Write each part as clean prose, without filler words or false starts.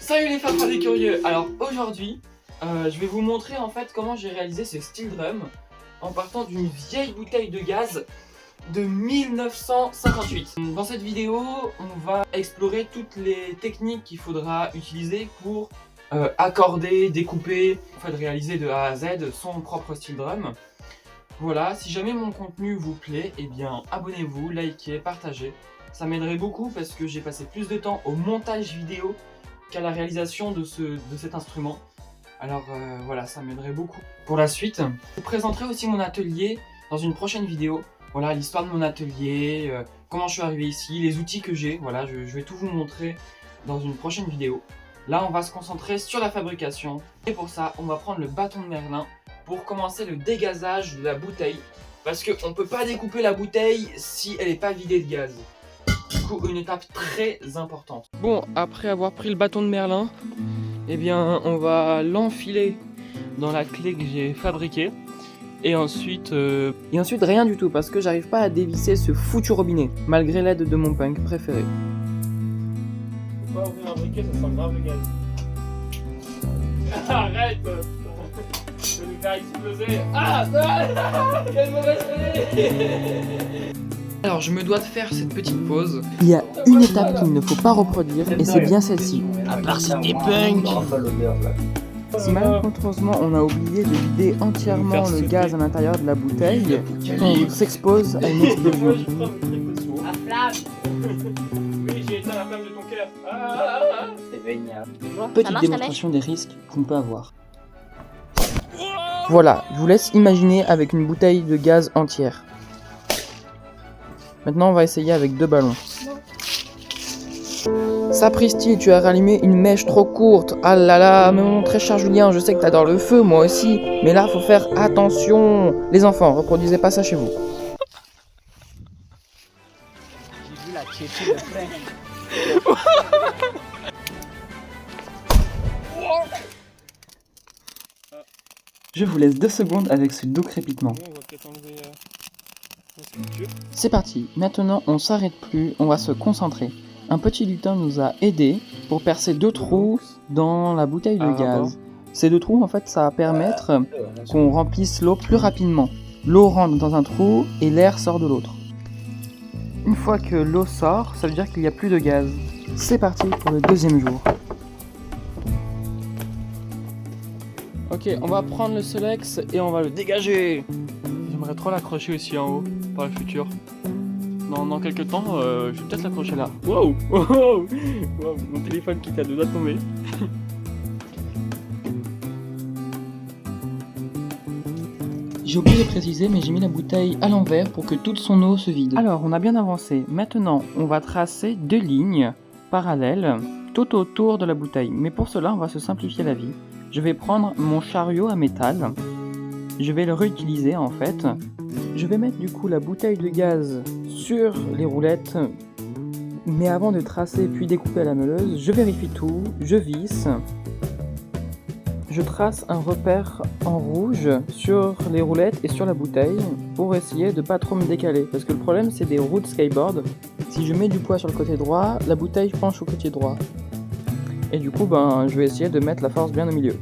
Salut les fans des curieux. Alors aujourd'hui, je vais vous montrer en fait comment j'ai réalisé ce steel drum en partant d'une vieille bouteille de gaz de 1958. Dans cette vidéo, on va explorer toutes les techniques qu'il faudra utiliser pour accorder, découper, en fait réaliser de A à Z son propre steel drum. Voilà, si jamais mon contenu vous plaît, eh bien abonnez-vous, likez, partagez. Ça m'aiderait beaucoup parce que j'ai passé plus de temps au montage vidéo qu'à la réalisation de cet instrument. Alors voilà, ça m'aiderait beaucoup. Pour la suite, je vous présenterai aussi mon atelier dans une prochaine vidéo. Voilà, l'histoire de mon atelier, comment je suis arrivé ici, les outils que j'ai. Voilà, je vais tout vous montrer dans une prochaine vidéo. Là, on va se concentrer sur la fabrication. Et pour ça, on va prendre le bâton de Merlin pour commencer le dégazage de la bouteille. Parce qu'on ne peut pas découper la bouteille si elle n'est pas vidée de gaz. Du coup, une étape très importante. Bon, après avoir pris le bâton de Merlin, eh bien, on va l'enfiler dans la clé que j'ai fabriquée. Et ensuite rien du tout, parce que j'arrive pas à dévisser ce foutu robinet, malgré l'aide de mon punk préféré. Faut pas ouvrir un briquet, ça sent grave le gaz. Arrête de nous faire exploser. Ah, quelle mauvaise idée. Alors je me dois de faire cette petite pause. Il y a une étape qu'il ne faut pas reproduire et c'est bien celle-ci. À part si t'es punk. Si malencontreusement on a oublié de vider entièrement le gaz à l'intérieur de la bouteille, on s'expose à une explosion. La flamme. Oui, j'ai éteint la flamme de ton cœur. C'est génial. Petite démonstration des risques qu'on peut avoir. Voilà, je vous laisse imaginer avec une bouteille de gaz entière. Maintenant, on va essayer avec 2 ballons. Sapristi, tu as rallumé une mèche trop courte. Ah là là, mais mon très cher Julien, je sais que t'adores le feu, moi aussi. Mais là, faut faire attention. Les enfants, reproduisez pas ça chez vous. J'ai vu la tchétchée de frein. Je vous laisse 2 secondes avec ce doux crépitement. Bon, on va peut-être enlever la structure. C'est parti, maintenant on s'arrête plus, on va se concentrer. Un petit lutin nous a aidé pour percer 2 trous dans la bouteille de gaz. Ces 2 trous en fait ça va permettre qu'on remplisse l'eau plus rapidement. L'eau rentre dans un trou et l'air sort de l'autre. Une fois que l'eau sort, ça veut dire qu'il n'y a plus de gaz. C'est parti pour le 2e jour. Ok, on va prendre le Solex et on va le dégager. J'aimerais trop l'accrocher aussi en haut, par le futur. Dans quelques temps, je vais peut-être l'accrocher là. Wow, wow, wow, mon téléphone qui est à 2 doigts de tomber. J'ai oublié de préciser, mais j'ai mis la bouteille à l'envers pour que toute son eau se vide. Alors, on a bien avancé. Maintenant, on va tracer 2 lignes parallèles tout autour de la bouteille. Mais pour cela, on va se simplifier la vie. Je vais prendre mon chariot à métal. Je vais le réutiliser en fait. Je vais mettre du coup la bouteille de gaz sur les roulettes. Mais avant de tracer puis découper à la meuleuse, je vérifie tout, je visse. Je trace un repère en rouge sur les roulettes et sur la bouteille pour essayer de pas trop me décaler. Parce que le problème c'est des roues de skateboard. Si je mets du poids sur le côté droit, la bouteille penche au côté droit. Et du coup, je vais essayer de mettre la force bien au milieu.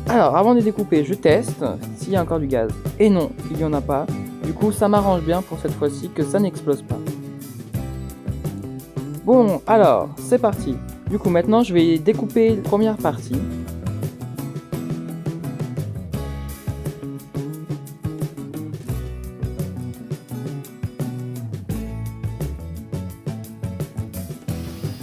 Alors, avant de découper, je teste s'il y a encore du gaz. Et non, il n'y en a pas. Du coup, ça m'arrange bien pour cette fois-ci que ça n'explose pas. Bon, alors, c'est parti. Du coup, maintenant, je vais découper la première partie.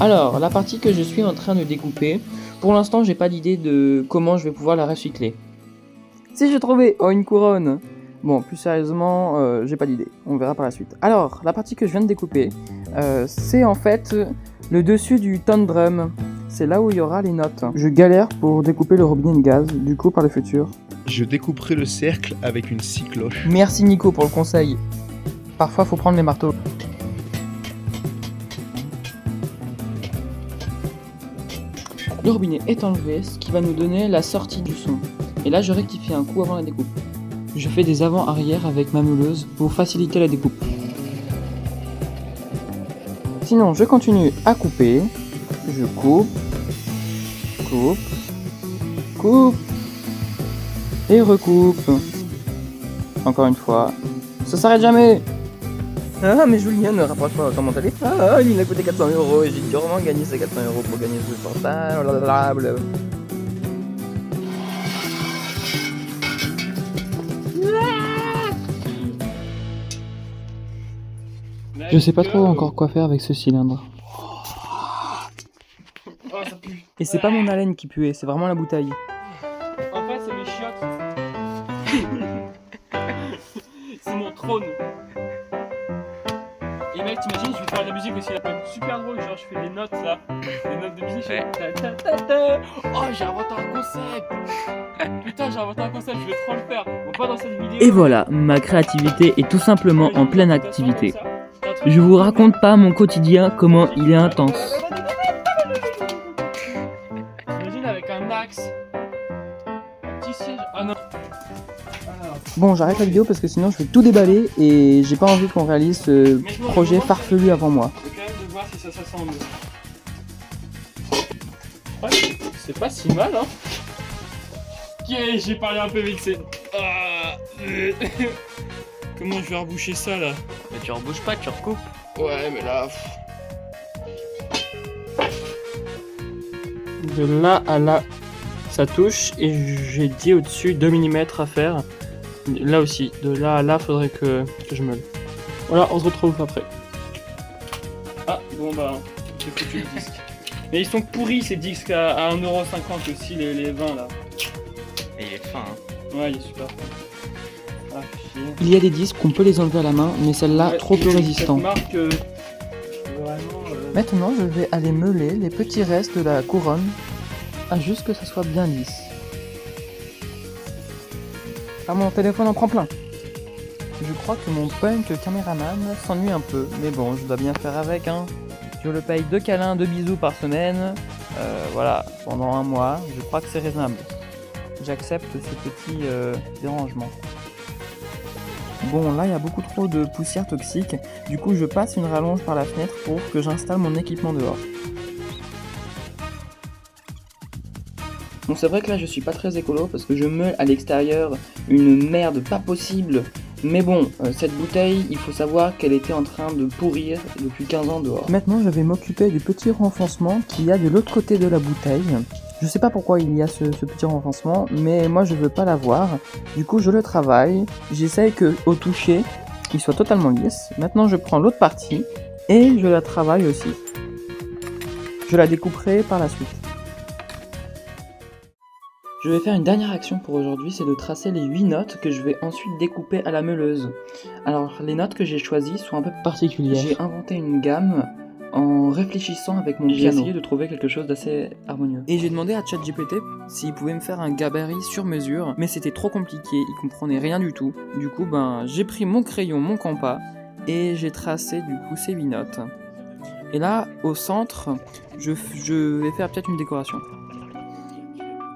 Alors, la partie que je suis en train de découper, pour l'instant, j'ai pas d'idée de comment je vais pouvoir la recycler. Si j'ai trouvé une couronne. Bon, plus sérieusement, j'ai pas d'idée. On verra par la suite. Alors, la partie que je viens de découper, c'est en fait le dessus du tone drum. C'est là où il y aura les notes. Je galère pour découper le robinet de gaz, du coup, par le futur. Je découperai le cercle avec une scie cloche. Merci Nico pour le conseil. Parfois, faut prendre les marteaux. Le robinet est enlevé, ce qui va nous donner la sortie du son. Et là, je rectifie un coup avant la découpe. Je fais des avant-arrière avec ma meuleuse pour faciliter la découpe. Sinon, je continue à couper. Je coupe. coupe, coupe, et recoupe. Encore une fois, ça s'arrête jamais. Ah mais Julien, ne rapproche pas autant mon téléphone, il m'a coûté 400 € et j'ai durement gagné ces 400 € pour gagner ce portable, blablabla. Je sais pas trop encore quoi faire avec ce cylindre. Oh, ça pue. Et c'est pas mon haleine qui puait, c'est vraiment la bouteille. En fait, c'est mes chiottes. C'est mon trône. Et mec, t'imagines, je vais faire de la musique aussi, elle peut être super drôle. Genre, je fais des notes là, des notes de musique. Je fais ta ta ta ta. Oh, j'ai inventé un concept. Putain, j'ai inventé un concept, je vais trop le faire. Bon, pas dans cette vidéo. Et voilà, ma créativité est tout simplement en pleine activité. Je vous raconte pas mon quotidien, comment il est intense. T'imagines avec un axe, un petit siège. Ah non. Bon, j'arrête la vidéo parce que sinon je vais tout déballer et j'ai pas envie qu'on réalise ce projet farfelu avant moi. Je vais quand même de voir si ça s'assemble. Ouais, c'est pas si mal, hein. Ok, j'ai parlé un peu vite, c'est. Comment je vais reboucher ça là? Mais tu rebouches pas, tu recoupes. Ouais, mais là. De là à là, ça touche et j'ai dit au-dessus 2 mm à faire. Là aussi, de là à là, faudrait que je meule. Voilà, on se retrouve après. Ah, bon bah, j'ai foutu le disque. Mais ils sont pourris ces disques à 1,50€ aussi, les 20 là. Et il est fin, hein. Ouais, il est super. Ah, chier. Il y a des disques qu'on peut les enlever à la main, mais celle-là Ouais, trop peu cette résistant. marque, vraiment. Maintenant, je vais aller meuler les petits restes de la couronne, juste que ça soit bien lisse. Ah, mon téléphone en prend plein. Je crois que mon punk caméraman s'ennuie un peu, mais bon, je dois bien faire avec, hein. Je le paye 2 câlins, 2 bisous par semaine, voilà, pendant 1 mois, je crois que c'est raisonnable. J'accepte ce petit dérangement. Bon, là, il y a beaucoup trop de poussière toxique, du coup, je passe une rallonge par la fenêtre pour que j'installe mon équipement dehors. Bon, c'est vrai que là, je suis pas très écolo parce que je meule à l'extérieur une merde pas possible. Mais bon, cette bouteille, il faut savoir qu'elle était en train de pourrir depuis 15 ans dehors. Maintenant, je vais m'occuper du petit renfoncement qu'il y a de l'autre côté de la bouteille. Je sais pas pourquoi il y a ce petit renfoncement, mais moi je veux pas l'avoir. Du coup, je le travaille. J'essaye que au toucher, il soit totalement lisse. Maintenant, je prends l'autre partie et je la travaille aussi. Je la découperai par la suite. Je vais faire une dernière action pour aujourd'hui, c'est de tracer les 8 notes que je vais ensuite découper à la meuleuse. Alors, les notes que j'ai choisies sont un peu particulières. J'ai inventé une gamme en réfléchissant avec mon piano. J'ai essayé de trouver quelque chose d'assez harmonieux. Et j'ai demandé à ChatGPT s'il pouvait me faire un gabarit sur mesure, mais c'était trop compliqué, il comprenait rien du tout. Du coup, j'ai pris mon crayon, mon compas, et j'ai tracé du coup ces 8 notes. Et là, au centre, je vais faire peut-être une décoration.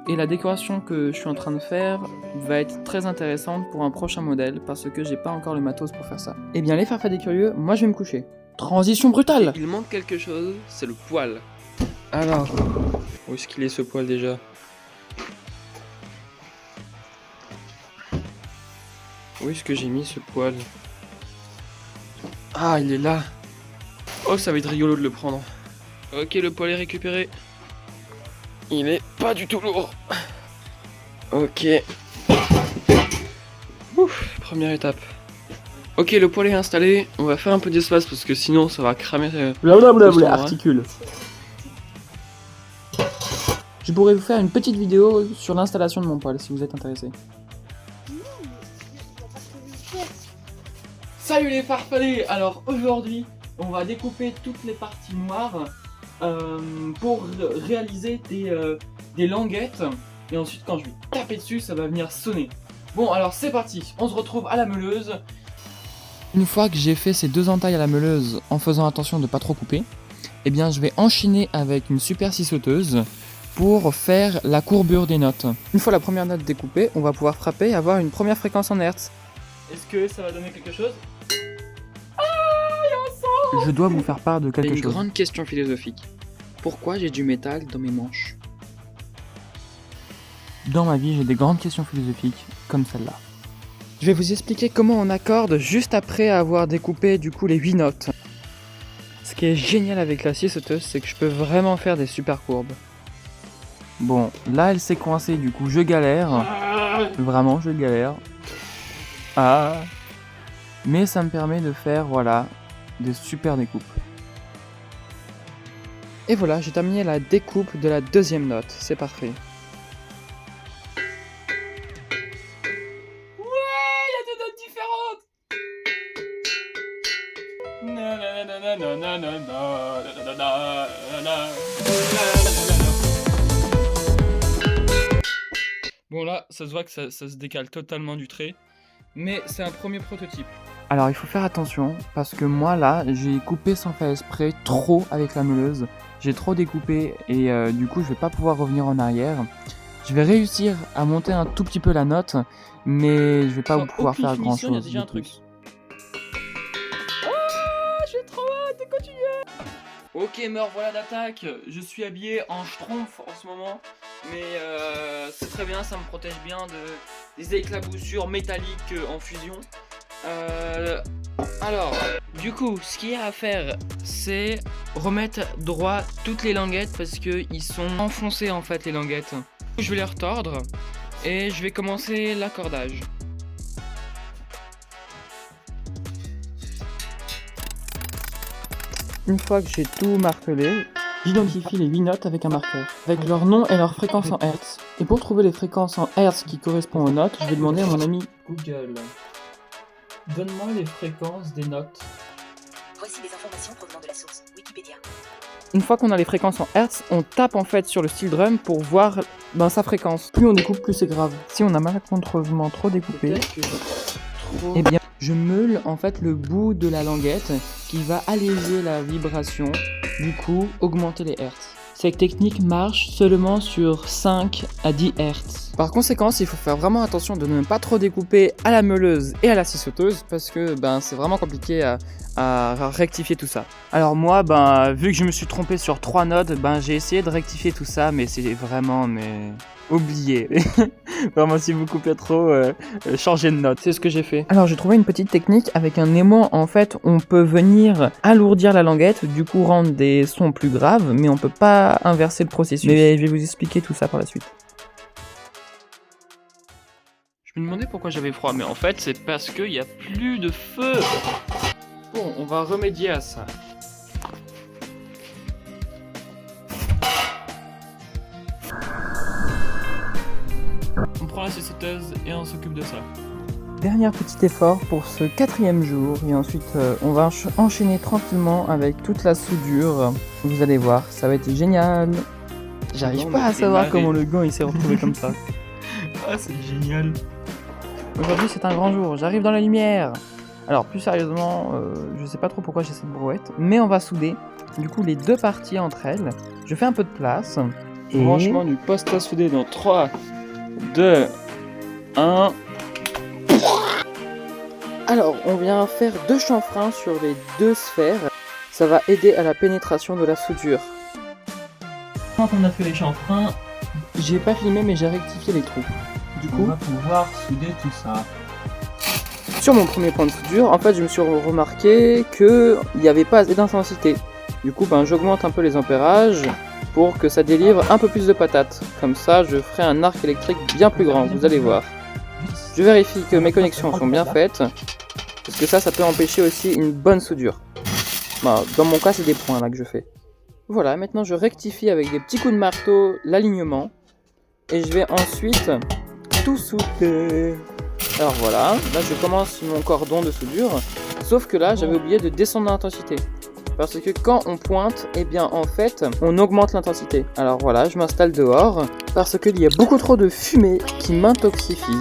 Et la décoration que je suis en train de faire va être très intéressante pour un prochain modèle parce que j'ai pas encore le matos pour faire ça. Eh bien les farfadets curieux, moi je vais me coucher. Transition brutale! Il manque quelque chose, c'est le poil. Alors, où est-ce qu'il est ce poil déjà? Où est-ce que j'ai mis ce poil? Ah, il est là. Oh, ça va être rigolo de le prendre. Ok, le poil est récupéré. Il est pas du tout lourd. Ok. Ouf, première étape. Ok, le poil est installé. On va faire un peu d'espace parce que sinon ça va cramer. Blablabla, articule. Je pourrais vous faire une petite vidéo sur l'installation de mon poil si vous êtes intéressé. Salut les farfadets! Alors aujourd'hui, on va découper toutes les parties noires pour réaliser des languettes. Et ensuite, quand je vais taper dessus, ça va venir sonner. Bon, alors c'est parti, on se retrouve à la meuleuse. Une fois que j'ai fait ces 2 entailles à la meuleuse en faisant attention de pas trop couper, eh bien je vais enchaîner avec une super scie sauteuse pour faire la courbure des notes. Une fois la première note découpée, on va pouvoir frapper et avoir une première fréquence en hertz. Est-ce que ça va donner quelque chose? Je dois vous faire part de quelque chose. Une grande question philosophique. Pourquoi j'ai du métal dans mes manches? Dans ma vie, j'ai des grandes questions philosophiques comme celle-là. Je vais vous expliquer comment on accorde juste après avoir découpé du coup les 8 notes. Ce qui est génial avec la scie sauteuse, c'est que je peux vraiment faire des super courbes. Bon, là elle s'est coincée, du coup je galère. Vraiment, je galère. Ah. Mais ça me permet de faire, voilà, des super découpes. Et voilà, j'ai terminé la découpe de la deuxième note. C'est parfait. Bon là, ça se voit que ça se décale totalement du trait, mais c'est un premier prototype. Alors il faut faire attention, parce que moi là, j'ai coupé sans faire exprès trop avec la meuleuse. J'ai trop découpé et du coup je vais pas pouvoir revenir en arrière. Je vais réussir à monter un tout petit peu la note, mais je vais pas pouvoir faire grand chose. Déjà un truc. J'ai trop hâte de continuer. Ok, me revoilà d'attaque. Je suis habillé en schtroumpf en ce moment, mais c'est très bien, ça me protège bien des éclaboussures métalliques en fusion. Alors, du coup, ce qu'il y a à faire, c'est remettre droit toutes les languettes parce que ils sont enfoncés en fait les languettes. Je vais les retordre et je vais commencer l'accordage. Une fois que j'ai tout martelé, j'identifie les 8 notes avec un marqueur, avec leur nom et leur fréquence en Hertz. Et pour trouver les fréquences en Hertz qui correspondent aux notes, je vais demander à mon ami Google. Donne-moi les fréquences des notes. Voici des informations provenant de la source Wikipédia. Une fois qu'on a les fréquences en Hertz, on tape en fait sur le steel drum pour voir sa fréquence. Plus on découpe, plus c'est grave. Si on a malencontreusement trop découpé, eh bien je meule en fait le bout de la languette qui va alléger la vibration, du coup augmenter les hertz. Cette technique marche seulement sur 5 à 10 Hz. Par conséquent, il faut faire vraiment attention de ne pas trop découper à la meuleuse et à la scie sauteuse parce que c'est vraiment compliqué à rectifier tout ça. Alors moi, vu que je me suis trompé sur 3 notes, j'ai essayé de rectifier tout ça, mais c'est vraiment oublié. Vraiment, si vous coupez trop, changez de note. C'est ce que j'ai fait. Alors j'ai trouvé une petite technique avec un aimant. En fait, on peut venir alourdir la languette, du coup rendre des sons plus graves, mais on peut pas inverser le processus. Mais je vais vous expliquer tout ça par la suite. Je me demandais pourquoi j'avais froid, mais en fait c'est parce qu'il n'y a plus de feu. Bon, on va remédier à ça. On prend la scie sauteuse et on s'occupe de ça. Dernier petit effort pour ce 4e jour et ensuite on va enchaîner tranquillement avec toute la soudure. Vous allez voir, ça va être génial. J'arrive pas à savoir comment le gant il s'est retrouvé comme ça. Ah, c'est génial. Aujourd'hui c'est un grand jour, j'arrive dans la lumière. Alors plus sérieusement, je sais pas trop pourquoi j'ai cette brouette, mais on va souder du coup les deux parties entre elles. Je fais un peu de place. Et... Branchement du poste à souder dans 3, 2, 1. Alors on vient faire 2 chanfreins sur les 2 sphères. Ça va aider à la pénétration de la soudure. Quand on a fait les chanfreins, j'ai pas filmé mais j'ai rectifié les trous. Du coup, on va pouvoir souder tout ça. Sur mon premier point de soudure, en fait, je me suis remarqué qu'il n'y avait pas assez d'intensité. Du coup, j'augmente un peu les ampérages pour que ça délivre un peu plus de patates. Comme ça, je ferai un arc électrique bien plus grand, vous allez voir. Je vérifie que mes connexions sont bien faites, parce que ça peut empêcher aussi une bonne soudure. Dans mon cas, c'est des points là que je fais. Voilà, maintenant je rectifie avec des petits coups de marteau l'alignement, et je vais ensuite tout souder. Alors voilà, là je commence mon cordon de soudure, sauf que là j'avais oublié de descendre l'intensité. Parce que quand on pointe, en fait, on augmente l'intensité. Alors voilà, je m'installe dehors, parce qu'il y a beaucoup trop de fumée qui m'intoxifie.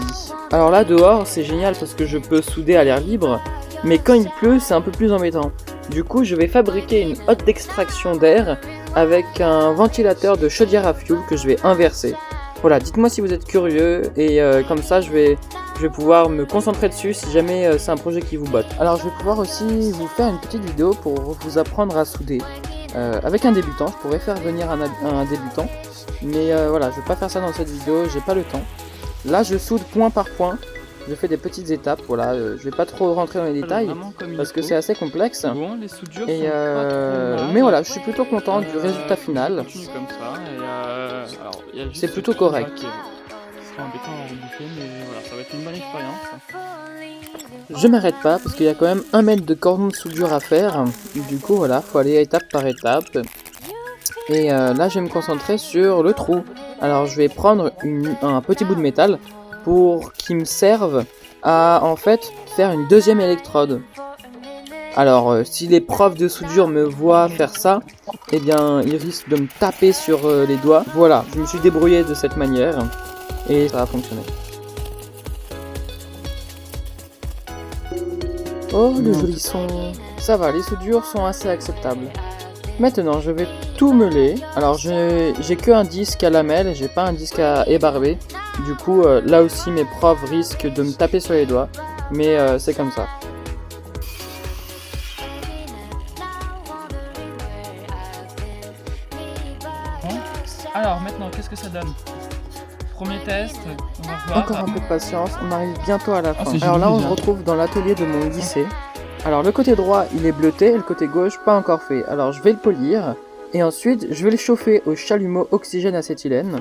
Alors là dehors, c'est génial parce que je peux souder à l'air libre, mais quand il pleut, c'est un peu plus embêtant. Du coup, je vais fabriquer une hotte d'extraction d'air avec un ventilateur de chaudière à fioul que je vais inverser. Voilà, dites-moi si vous êtes curieux et comme ça je vais pouvoir me concentrer dessus si jamais c'est un projet qui vous botte. Alors je vais pouvoir aussi vous faire une petite vidéo pour vous apprendre à souder. avec un débutant. Je pourrais faire venir un débutant, mais voilà, je vais pas faire ça dans cette vidéo, j'ai pas le temps. Là je soude point par point, je fais des petites étapes, voilà, je vais pas trop rentrer dans les détails parce que c'est assez complexe. Bon, les soudures Et sont pas trop mal. mais voilà, je suis plutôt content du résultat final. Continue comme ça, et alors, il y a juste C'est ce plutôt truc-là correct. qui sera embêtant à reboucher, mais voilà, ça va être une bonne expérience. Je m'arrête pas parce qu'il y a quand même 1 mètre de cordon de soudure à faire. Du coup voilà, faut aller étape par étape. Et là je vais me concentrer sur le trou. Alors je vais prendre un petit bout de métal pour qu'il me serve à en fait faire une deuxième électrode. Alors si les profs de soudure me voient faire ça, eh bien ils risquent de me taper sur les doigts. Voilà, je me suis débrouillé de cette manière et ça a fonctionné. Oh, le joli son. Ça va, les soudures sont assez acceptables. Maintenant, je vais tout meuler. Alors, j'ai que un disque à lamelle, j'ai pas un disque à ébarber. Du coup, là aussi, mes profs risquent de me taper sur les doigts. Mais c'est comme ça. Bon. Alors, maintenant, qu'est-ce que ça donne? Premier test, on va voir. Encore un peu de patience, on arrive bientôt à la fin. c'est Alors là, joli, on se déjà. retrouve dans l'atelier de mon lycée. Alors, le côté droit, il est bleuté, et le côté gauche, pas encore fait. Alors, je vais le polir, et ensuite, je vais le chauffer au chalumeau oxygène acétylène.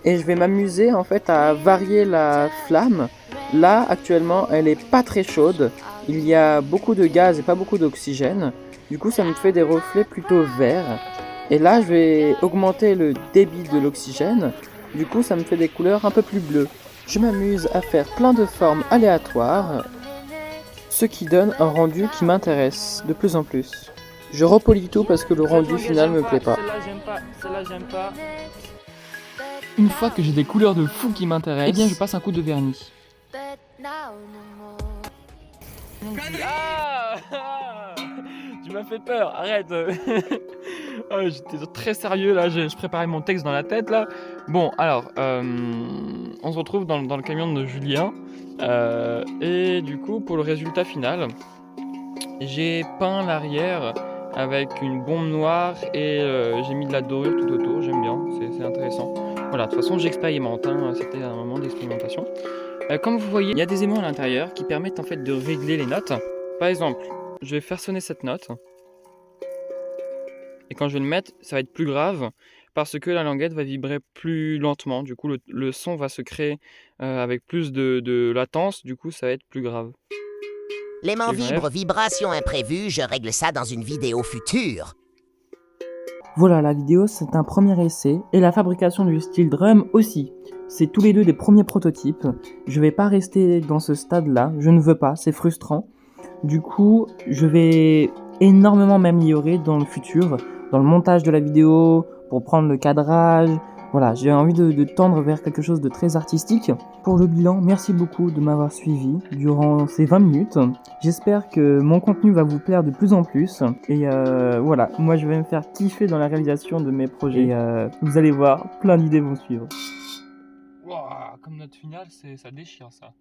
Et je vais m'amuser, en fait, à varier la flamme. Là, actuellement, elle est pas très chaude. Il y a beaucoup de gaz et pas beaucoup d'oxygène. Du coup, ça me fait des reflets plutôt verts. Et là, je vais augmenter le débit de l'oxygène. Du coup, ça me fait des couleurs un peu plus bleues. Je m'amuse à faire plein de formes aléatoires, ce qui donne un rendu qui m'intéresse de plus en plus. Je repolis tout parce que le rendu final me plaît pas. Celle-là, j'aime pas. Celle-là, j'aime pas. Une fois que j'ai des couleurs de fou qui m'intéressent, eh bien, je passe un coup de vernis. Ah tu m'as fait peur, arrête. Oh, j'étais très sérieux là, je préparais mon texte dans la tête là. Bon, alors, on se retrouve dans le camion de Julien. Et du coup, pour le résultat final, j'ai peint l'arrière avec une bombe noire et j'ai mis de la dorure tout autour. J'aime bien, c'est intéressant. Voilà, de toute façon, j'expérimente, hein, c'était un moment d'expérimentation. Comme vous voyez, il y a des aimants à l'intérieur qui permettent en fait de régler les notes. Par exemple, je vais faire sonner cette note. Et quand je vais le mettre, ça va être plus grave parce que la languette va vibrer plus lentement. Du coup, le son va se créer avec plus de latence. Du coup, ça va être plus grave. L'aimant C'est vrai. vibre, vibration imprévue, je règle ça dans une vidéo future. Voilà, la vidéo c'est un premier essai, et la fabrication du steel drum aussi. C'est tous les deux des premiers prototypes. Je vais pas rester dans ce stade-là, je ne veux pas, c'est frustrant. Du coup, je vais énormément m'améliorer dans le futur, dans le montage de la vidéo, pour prendre le cadrage. Voilà, j'ai envie de tendre vers quelque chose de très artistique. Pour le bilan, merci beaucoup de m'avoir suivi durant ces 20 minutes. J'espère que mon contenu va vous plaire de plus en plus. Et voilà, moi je vais me faire kiffer dans la réalisation de mes projets. Et vous allez voir, plein d'idées vont suivre. Wow, comme note finale, ça déchire ça.